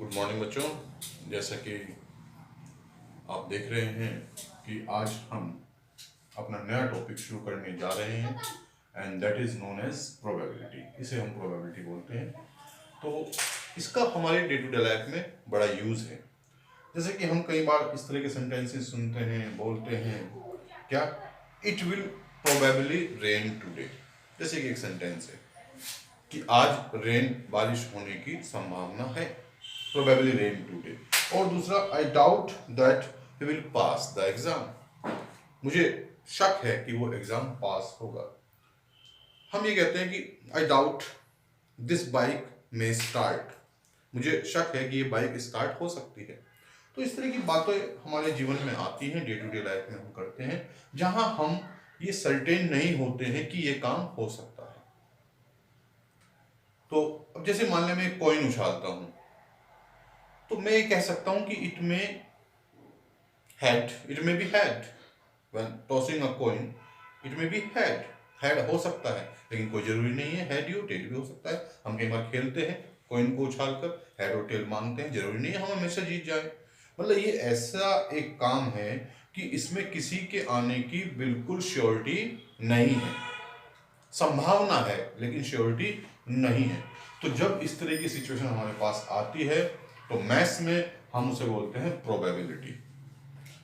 Good morning बच्चों। जैसा कि आप देख रहे हैं कि आज हम अपना नया टॉपिक शुरू करने जा रहे हैं and that is known as probability. इसे हम प्रोबेबिलिटी बोलते हैं। तो इसका हमारे डे टू डे लाइफ में बड़ा यूज़ है। जैसे कि हम कई बार इस तरह के सेंटेंसेस सुनते हैं, बोलते हैं, क्या it will probably rain today. जैसे कि एक सेंटेंस है कि आज रेन बारिश होने की संभावना है, प्रोबेबली रेन टुडे। और दूसरा, I doubt that he will pass the exam. मुझे शक है कि वो एग्जाम पास होगा। हम ये कहते हैं कि आई डाउट दिस बाइक में स्टार्ट। मुझे शक है कि ये बाइक स्टार्ट हो सकती है। तो इस तरह की बातें हमारे जीवन में आती हैं, डे टू डे लाइफ में हम करते हैं, जहां हम ये सर्टेन नहीं होते हैं कि ये काम हो सकता है। तो अब जैसे मान लें मैं एक कॉइन उछालता हूं, तो मैं ये कह सकता हूं कि it may be head when tossing a coin, it may be head हो सकता है, लेकिन कोई जरूरी नहीं है। हैड यू टेल भी हो सकता है। हम कई बार खेलते हैं कॉइन को उछालकर, हैड और टेल मांगते हैं, जरूरी नहीं है हम हमेशा जीत जाए। मतलब ये ऐसा एक काम है कि इसमें किसी के आने की बिल्कुल श्योरिटी नहीं है। संभावना है लेकिन श्योरिटी नहीं है। तो जब इस तरह की सिचुएशन हमारे पास आती है तो मैथ्स में हम उसे बोलते हैं प्रोबेबिलिटी।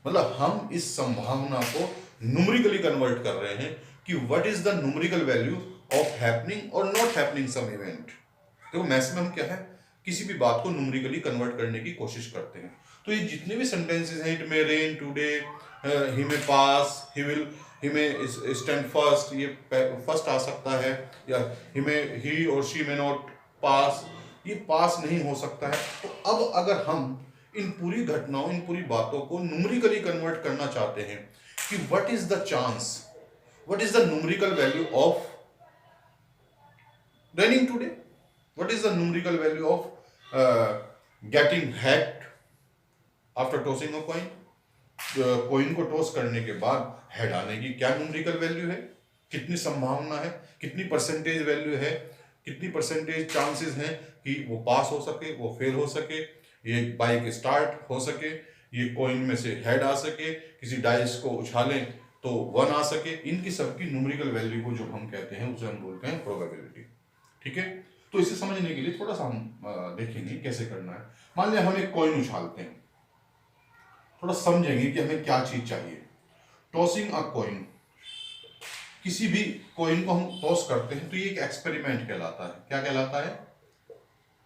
मतलब हम इस संभावना को न्यूमेरिकली कन्वर्ट कर रहे हैं कि what is the numerical value of happening और नॉट हैपनिंग सम इवेंट। देखो मैथ्स में हम क्या है, किसी भी बात को न्यूमेरिकली कन्वर्ट करने की कोशिश करते हैं। तो ये जितने भी सेंटेंसेस हैं, it may rain today, he may pass, he may stand first, ये फर्स्ट आ सकता है, या ही और शी मे नॉट पास, ये पास नहीं हो सकता है। तो अब अगर हम इन पूरी घटनाओं, इन पूरी बातों को न्यूमेरिकली कन्वर्ट करना चाहते हैं कि what is the chance, what is the numerical value of raining today, what is the numerical value of getting head after tossing a coin. Coin को टॉस करने के बाद हेड आने की क्या न्यूमेरिकल वैल्यू है, कितनी संभावना है, कितनी परसेंटेज वैल्यू है, कितनी परसेंटेज चांसेस हैं कि वो पास हो सके, वो फेल हो सके, ये बाइक स्टार्ट हो सके, ये कॉइन में से हेड आ सके, किसी डाइस को उछालें तो वन आ सके। इनकी सबकी न्यूमेरिकल वैल्यू को जो हम कहते हैं उसे हम बोलते हैं प्रोबेबिलिटी। ठीक है। तो इसे समझने के लिए थोड़ा सा हम देखेंगे कैसे करना है। मान लिया हम एक कॉइन उछालते हैं, थोड़ा समझेंगे कि हमें क्या चीज चाहिए। टॉसिंग अ कॉइन, किसी भी कॉइन को हम टॉस करते हैं तो ये एक एक्सपेरिमेंट कहलाता है। क्या कहलाता है?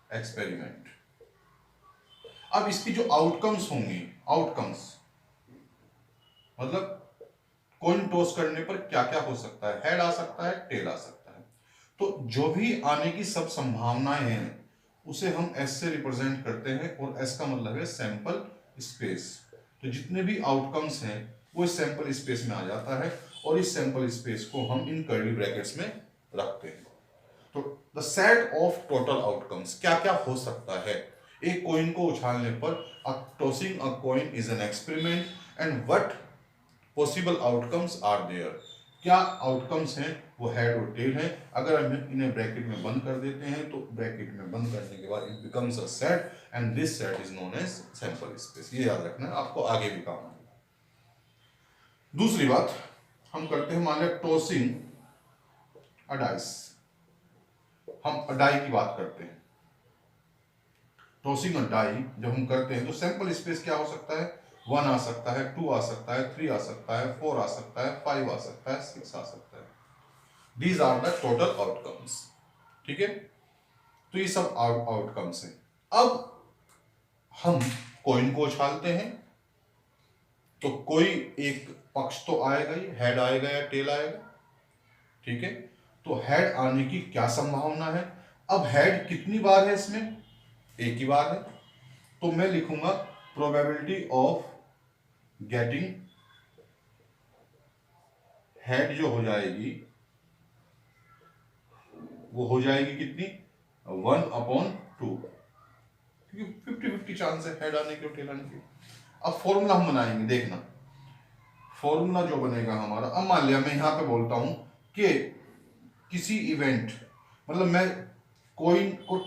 एक्सपेरिमेंट। अब इसकी जो आउटकम्स होंगी, आउटकम्स मतलब कॉइन टॉस करने पर क्या क्या हो सकता है, हेड आ सकता है, टेल आ सकता है। तो जो भी आने की सब संभावनाएं हैं उसे हम एस से रिप्रेजेंट करते हैं, और एस का मतलब है सैंपल स्पेस। तो जितने भी आउटकम्स हैं वो इस सैंपल स्पेस में आ जाता है, और इस सैंपल स्पेस को हम इन कर्ली ब्रैकेट्स में रखते हैं। तो the set of total outcomes, क्या क्या हो सकता है एक कॉइन को उछालने पर। Tossing a coin is an experiment and what possible outcomes are there. क्या आउटकम्स हैं वो हेड और टेल हैं। अगर हम इन्हें ब्रैकेट में बंद कर देते हैं तो ब्रैकेट में बंद करने के बाद it becomes a set and this set is known as sample space. ये याद रखना, आपको आगे भी काम आएगा। दूसरी बात हम करते हैं, मान लिया टॉसिंग अ डाइस, हम अडाई की बात करते हैं। टॉसिंग अ डाई जब हम करते हैं तो सैंपल स्पेस क्या हो सकता है, 1 आ सकता है, 2 आ सकता है, 3 आ सकता है, 4 आ सकता है, 5 आ सकता है, 6 आ सकता है। These are the total outcomes. ठीक है। तो ये सब आउटकम्स हैं। अब हम कॉइन को उछालते हैं तो कोई एक पक्ष तो आएगा ही, हेड आएगा या टेल आएगा। ठीक है। तो हेड आने की क्या संभावना है। अब हेड कितनी बार है इसमें, एक ही बार है। तो मैं लिखूंगा प्रोबेबिलिटी ऑफ गेटिंग हेड जो हो जाएगी वो हो जाएगी कितनी, 1/2, क्योंकि 50-50 चांस है हेड आने की और टेल आने की। अब फॉर्मूला हम बनाएंगे, देखना फॉर्मूला जो बनेगा हमारा। अब मान लिया मैं यहां पे बोलता हूं कि किसी इवेंट, मतलब मैं कोइन को,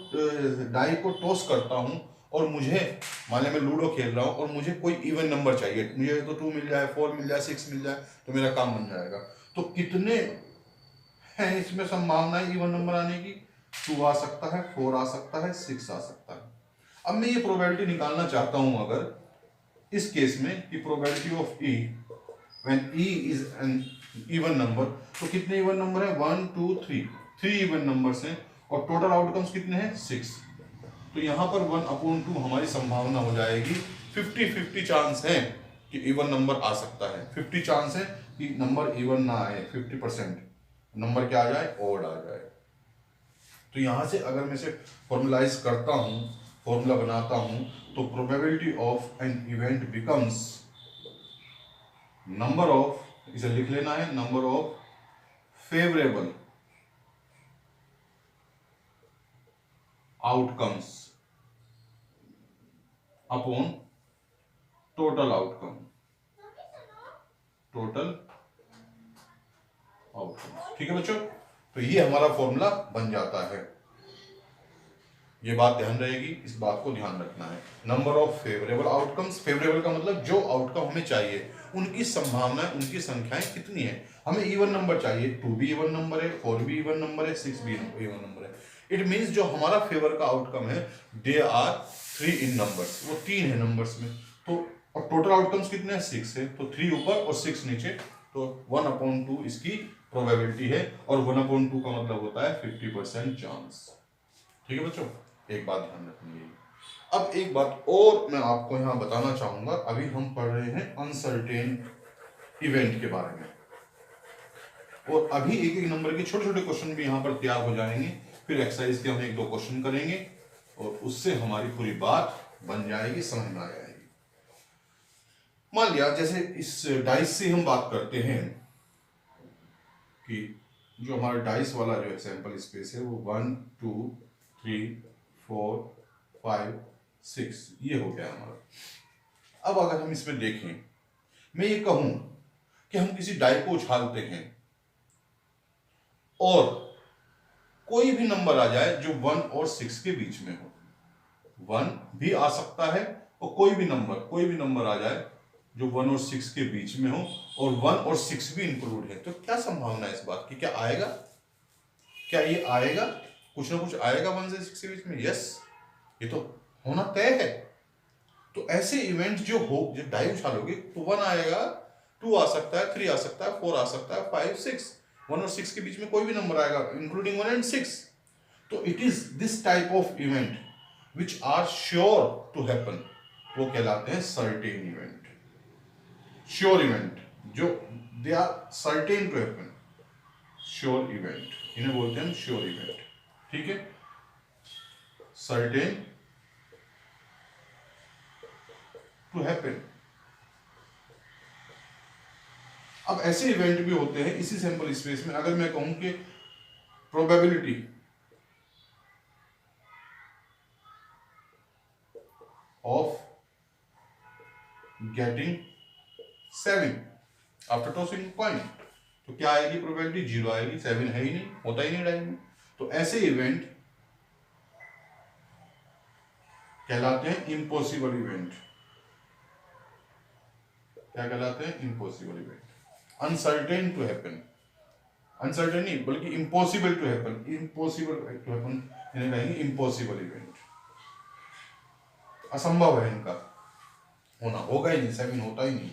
डाई को टॉस करता हूं और मुझे मान लिया मैं लूडो खेल रहा हूँ और मुझे कोई इवन नंबर चाहिए, मुझे तो 2 मिल जाए, 4 मिल जाए, 6 मिल जाए तो मेरा काम बन जाएगा। तो कितने हैं इसमें संभावनाएं इवन नंबर आने की? 2 आ सकता है, 4 आ सकता है, 6 आ सकता है। अब मैं ये प्रोबेबिलिटी निकालना चाहता हूं अगर इस केस में कि probability of E when E is an even number, तो कितने इवन नंबर है? 1 2 3, 3 इवन नंबर्स हैं और टोटल आउटकम्स कितने हैं? 6। तो यहां पर 1/2 हमारी संभावना हो जाएगी, 50-50 चांस है कि इवन नंबर आ सकता है, 50 चांस है कि नंबर इवन ना आए, 50% नंबर क्या आ जाए? ओड आ जाए। तो यहां से अगर मैं इसे फॉर्मुलाइज करता हूं, फॉर्मूला बनाता हूं, तो probability of an event becomes number of, इसे लिख लेना है, number of favourable outcomes upon total outcome, total outcome. ठीक है बच्चों, तो ये हमारा फॉर्मूला बन जाता है। ये बात ध्यान रहेगी, इस बात को ध्यान रखना है। Number of favourable outcomes, favourable का मतलब जो आउटकम हमें चाहिए उनकी संभावना, उनकी संख्याएं कितनी है। हमें इवन नंबर चाहिए, 2 भी इवन नंबर है, 4 भी इवन नंबर है, 6 भी इवन नंबर है। इट मींस जो हमारा फेवर का आउटकम है, दे आर 3 इन नंबर्स, वो 3 है नंबर्स में। तो और टोटल आउटकम्स कितने हैं? 6 है, तो 3 ऊपर और 6 नीचे, तो 1/2 इसकी प्रोबेबिलिटी है, और 1/2 का मतलब होता है 50% चांस। ठीक है बच्चों, एक बात ध्यान रखनी है। अब एक बात और मैं आपको यहां बताना चाहूंगा, अभी हम पढ़ रहे हैं अनसर्टेन इवेंट के बारे में, और अभी एक एक नंबर के छोटे छोटे क्वेश्चन भी यहां पर तैयार हो जाएंगे। फिर एक्सरसाइज के हम 1-2 क्वेश्चन करेंगे और उससे हमारी पूरी बात बन जाएगी, समझ में आ जाएगी। मान लिया जैसे इस डाइस से हम बात करते हैं कि जो हमारा डाइस वाला जो सैंपल स्पेस है वो 1 2 3 4 5 6 ये हो गया हमारा। अब अगर हम इसमें देखें, मैं ये कहूं कि हम किसी डाई को उछालते हैं और कोई भी नंबर आ जाए जो 1 और 6 के बीच में हो, 1 भी आ सकता है और कोई भी नंबर आ जाए जो 1 और 6 के बीच में हो, और 1 और 6 भी इंक्लूड है, तो क्या संभावना है इस बात की? क्या आएगा? क्या ये आएगा? कुछ ना कुछ आएगा 1 से 6 के बीच में। यस, ये तो होना तय है। तो ऐसे इवेंट जो हो, जब डाई उछालोगे तो 1 आएगा, 2 आ सकता है, 3 आ सकता है, 4 आ सकता है, 5 6, 1 और 6 के बीच में कोई भी नंबर आएगा इंक्लूडिंग 1 एंड 6। तो it is this type of event which are sure to happen, वो कहलाते हैं सर्टेन इवेंट। श्योर इवेंट जो they are certain to happen, sure event, इन्हें बोलते हैं श्योर इवेंट। ठीक है, सर्टेन टू हैपन। अब ऐसे इवेंट भी होते हैं इसी सैंपल स्पेस में। अगर मैं कहूं कि probability of getting 7 after tossing coin, तो क्या आएगी प्रोबेबिलिटी? 0 आएगी, 7 है ही नहीं, होता ही नहीं डाई में। तो ऐसे इवेंट कहलाते हैं इम्पॉसिबल इवेंट। क्या कहलाते हैं? Impossible event. Uncertain to happen, uncertain नहीं बल्कि impossible to happen, impossible to happen इन्हें कहेंगे इम्पॉसिबल इवेंट। असंभव है इनका होना, होगा ही नहीं, 7 होता ही नहीं।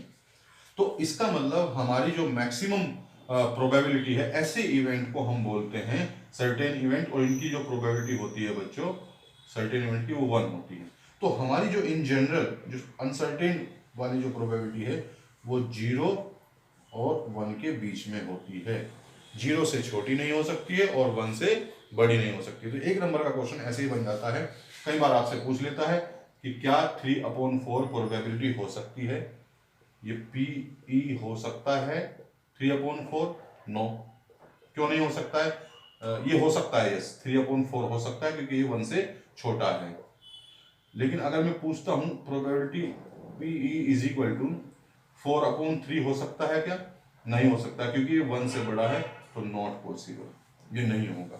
तो इसका मतलब हमारी जो मैक्सिमम प्रोबेबिलिटी है, ऐसे इवेंट को हम बोलते हैं सर्टेन इवेंट, और इनकी जो प्रोबेबिलिटी होती है बच्चों सर्टेन इवेंट की, वो 1 होती है। तो हमारी जो इन जनरल जो अनसर्टेन वाली जो प्रोबेबिलिटी है वो 0 और 1 के बीच में होती है। 0 से छोटी नहीं हो सकती है और 1 से बड़ी नहीं हो सकती। तो एक नंबर का क्वेश्चन ऐसे ही बन जाता है। कई बार आपसे पूछ लेता है कि क्या 3/4 प्रोबेबिलिटी हो सकती है? ये PE हो सकता है 3/4? नो, क्यों नहीं हो सकता है? ये हो सकता है, यस 3/4 हो सकता है क्योंकि ये 1 से छोटा है। लेकिन अगर मैं पूछता हूं probability PE is equal to 4/3 हो सकता है क्या? नहीं हो सकता क्योंकि ये 1 से बड़ा है, तो नॉट पॉसिबल, ये नहीं होगा,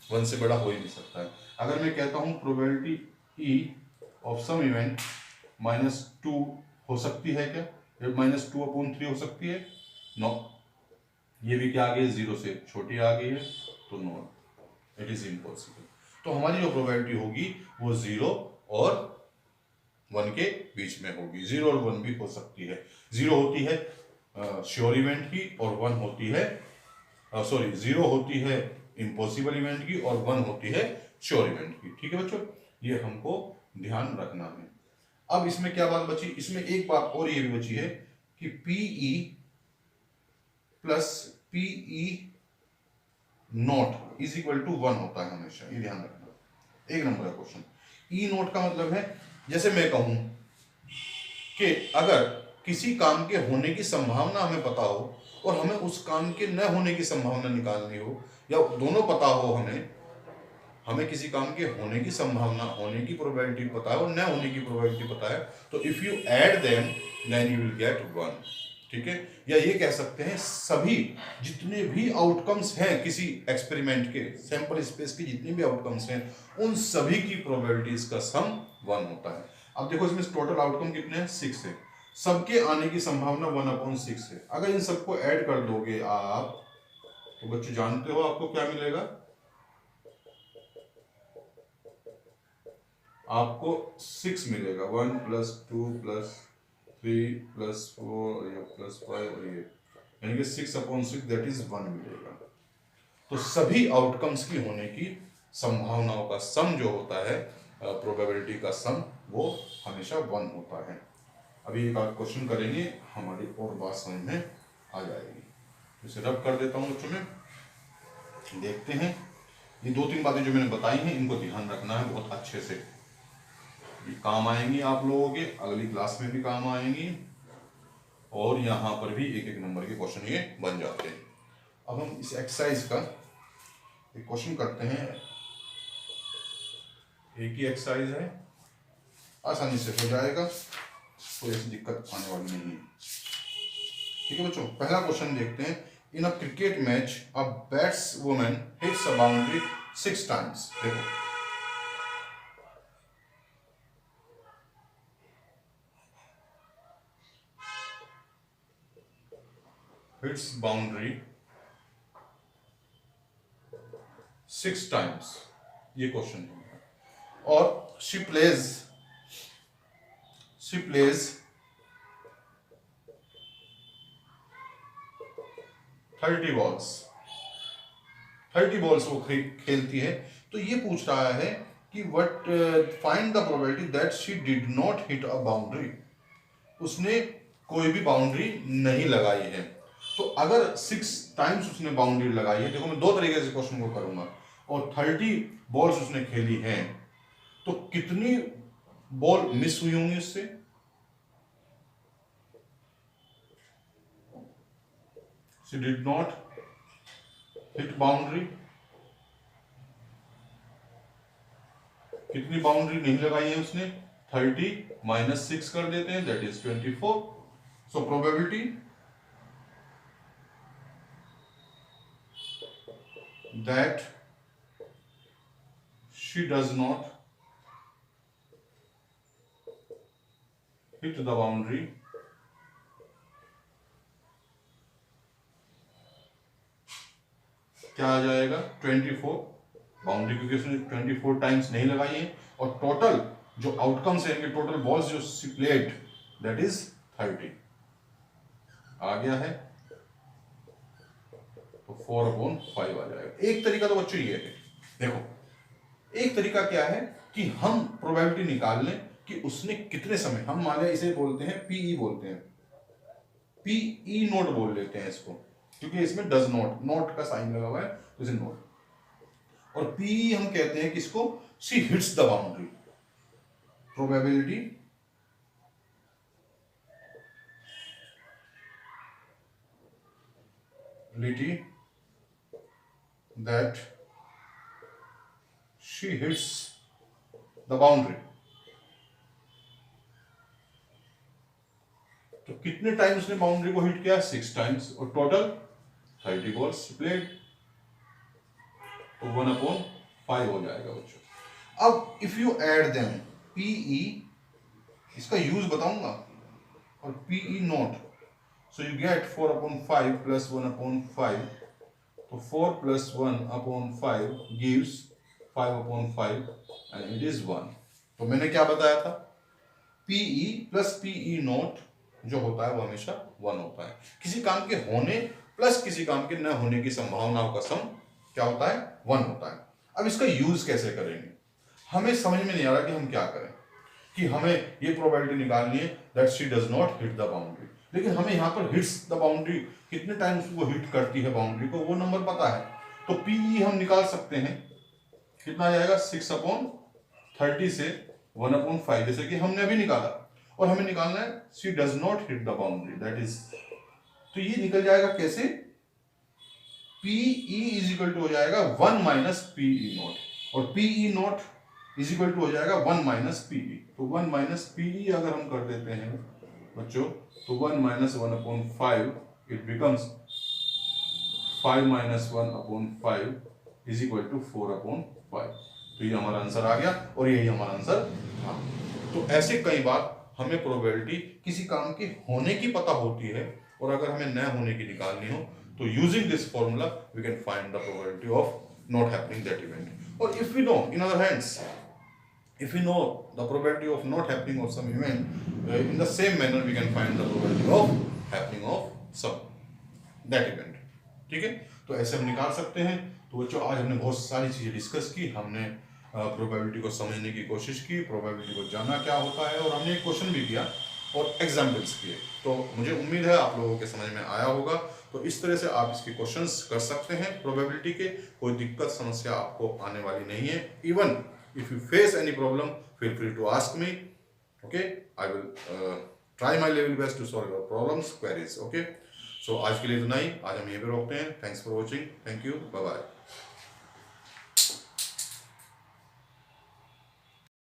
1 से बड़ा हो ही नहीं सकता है। अगर मैं कहता हूं probability E of some event -2 हो सकती है क्या? -2/3 हो सकती है? नो। ये भी क्या आ गई, 0 से छोटी आ गई है, तो नो, इट इज इम्पॉसिबल। तो हमारी जो प्रोबेबिलिटी होगी वो 0 और 1 के बीच में होगी। 0 और 1 भी हो सकती है। 0 होती है श्योर इवेंट की और 1 होती है 0 होती है इम्पॉसिबल इवेंट की और 1 होती है श्योर इवेंट की। ठीक है बच्चों, ये हमको ध्यान रखना है। अब इसमें क्या बात बची? इसमें एक बात और ये भी बची है कि PE plus PE not is equal to 1 होता है हमेशा, ये ध्यान रखना। एक नंबर का क्वेश्चन। ई नोट का मतलब है, जैसे मैं कहूं कि अगर किसी काम के होने की संभावना हमें पता हो और हमें उस काम के न होने की संभावना निकालनी हो, या दोनों पता हो, हमें किसी काम के होने की संभावना, होने की प्रोबेबिलिटी पता है और न होने की प्रोबेबिलिटी पता है, तो if you add them then you will get 1। ठीक है, या ये कह सकते हैं सभी जितने भी आउटकम्स हैं किसी एक्सपेरिमेंट के, सैंपल स्पेस के जितने भी आउटकम्स हैं, उन सभी की प्रोबेबिलिटीज का सम 1 होता है। अब देखो इसमें टोटल आउटकम कितने हैं? 6 है। सबके आने की संभावना 1/6 है। अगर इन सबको ऐड कर दोगे आप, तो बच्चों जानते हो आपको क्या मिलेगा? आपको 6 मिलेगा। 1 + 2 + 3 + 4 और ये +5 और ये, यानी कि 6/6 दैट इज 1 मिलेगा। तो सभी आउटकम्स की होने की संभावनाओं का सम जो होता है, प्रोबेबिलिटी का सम, वो हमेशा 1 होता है। अभी एक और क्वेश्चन करेंगे, हमारी और बात समझ में आ जाएगी। इसे रब कर देता हूँ बच्चों में, देखते हैं। ये 2-3 बातें जो मैंने बताई हैं, इनको ध्यान रखना है बहुत अच्छे से, ये काम आएंगी आप लोगों के, अगली क्लास में भी काम आएंगी, और यहाँ पर भी एक एक नंबर के क्वेश्चन ये बन जाते हैं। अब हम इस एक्सरसाइज का एक क्वेश्चन करते हैं। एक ही एक्सरसाइज है, आसानी से हो जाएगा, कोई ऐसी दिक्कत आने वाली नहीं है। ठीक है बच्चों, पहला क्वेश्चन देखते हैं। In a cricket match a batswoman hits a boundary 6 times. देखो हिट्स बाउंड्री 6 टाइम्स, ये क्वेश्चन है। और शी प्लेज 30 बॉल्स, 30 बॉल्स वो खेलती है। तो ये पूछ रहा है कि what find the probability that she did not hit a boundary, उसने कोई भी बाउंड्री नहीं लगाई है। तो अगर 6 टाइम्स उसने बाउंड्री लगाई है, देखो मैं 2 तरीके से क्वेश्चन को करूंगा, और 30 बॉल्स उसने खेली हैं, तो कितनी बॉल मिस हुई होंगी उससे? She did not hit boundary, कितनी बाउंड्री नहीं लगाई है उसने? 30 - 6 कर देते हैं, that is 24। So probability that she does not hit the boundary क्या आ जाएगा? 24 बाउंड्री, क्योंकि उसने 24 टाइम्स नहीं लगाई है, और टोटल जो आउटकम्स है, इनके टोटल बॉल्स जो शी प्लेड दैट इज 30 आ गया है, तो 4/5 आ जाएगा। एक तरीका तो बच्चों ये है, देखो एक तरीका क्या है कि हम प्रोबेबिलिटी निकाल लें कि उसने कितने समय, हम मान लें इसे बोलते हैं पीई, बोलते हैं पीई नोट बोल लेते हैं इसको, क्योंकि इसमें डज नॉट, नोट का साइन लगा हुआ है, तो इसे नोट। और पीई हम कहते हैं किसको? She hits the boundary, probability that she hits the boundary. तो कितने टाइम्स उसने बाउंड्री को हिट किया? 6 टाइम्स, और टोटल 30 बॉल्स प्लेड, तो 1/5 हो जाएगा बच्चों। अब if you add them, PE, इसका यूज बताऊंगा, और PE not, so you get 4/5 plus 1/5, तो 4 plus 1/5 gives 5/5 and it is 1। तो मैंने क्या बताया था, PE प्लस PE नॉट जो होता है वो हमेशा 1 होता है। किसी काम के होने प्लस किसी काम के न होने की संभावनाओं का सम क्या होता है, 1 होता है। अब इसका यूज कैसे करेंगे, हमें समझ में नहीं आ रहा कि हम क्या करें, कि हमें ये प्रोबेबिलिटी निकालनी है that she does not hit the boundary, लेकिन हमें यहाँ पर हिट्स द बाउंड्री, कितने टाइम्स वो हिट करती है बाउंड्री को, वो नंबर पता है। तो PE हम निकाल सकते हैं, कितना आ जाएगा, 6/30 से 1/5, जैसे कि हमने अभी निकाला, और हमें निकालना है she does not hit the boundary, that is, तो ये निकल जाएगा कैसे, PE इज इक्वल टू हो जाएगा 1 माइनस PE नॉट, और PE not is equal to हो जाएगा 1 माइनस PE। तो 1 माइनस PE अगर हम कर देते हैं बच्चों, तो 1 minus 1/5 it becomes 5 minus 1/5 is equal to 4/5। तो ये हमारा आंसर आ गया, और यही हमारा आंसर था। तो ऐसे कई बार हमें प्रोबेबिलिटी किसी काम के होने की पता होती है, और अगर हमें न होने की निकालनी हो, तो using this formula we can find the probability of not happening that event. और if we know in other hands, if we know the probability of not happening of some event, in the same manner we can find the probability of happening of some that event। ठीक है, तो ऐसे हम निकाल सकते हैं। तो बच्चों आज हमने बहुत सारी चीज़ें डिस्कस की, हमने प्रोबेबिलिटी को समझने की कोशिश की, प्रोबेबिलिटी को जाना क्या होता है, और हमने एक क्वेश्चन भी किया और एग्जाम्पल्स किए। तो मुझे उम्मीद है आप लोगों के समझ में आया होगा। तो इस तरह से आप इसके क्वेश्चंस कर सकते हैं प्रोबेबिलिटी के, कोई दिक्कत समस्या आपको आने वाली नहीं है। Even if you face any problem, feel free to ask me, okay, I will try my level best to solve your problems, queries, okay। So आज के लिए इतना ही, आज हम यहीं पे रोकते हैं। Thanks for watching, thank you, bye bye।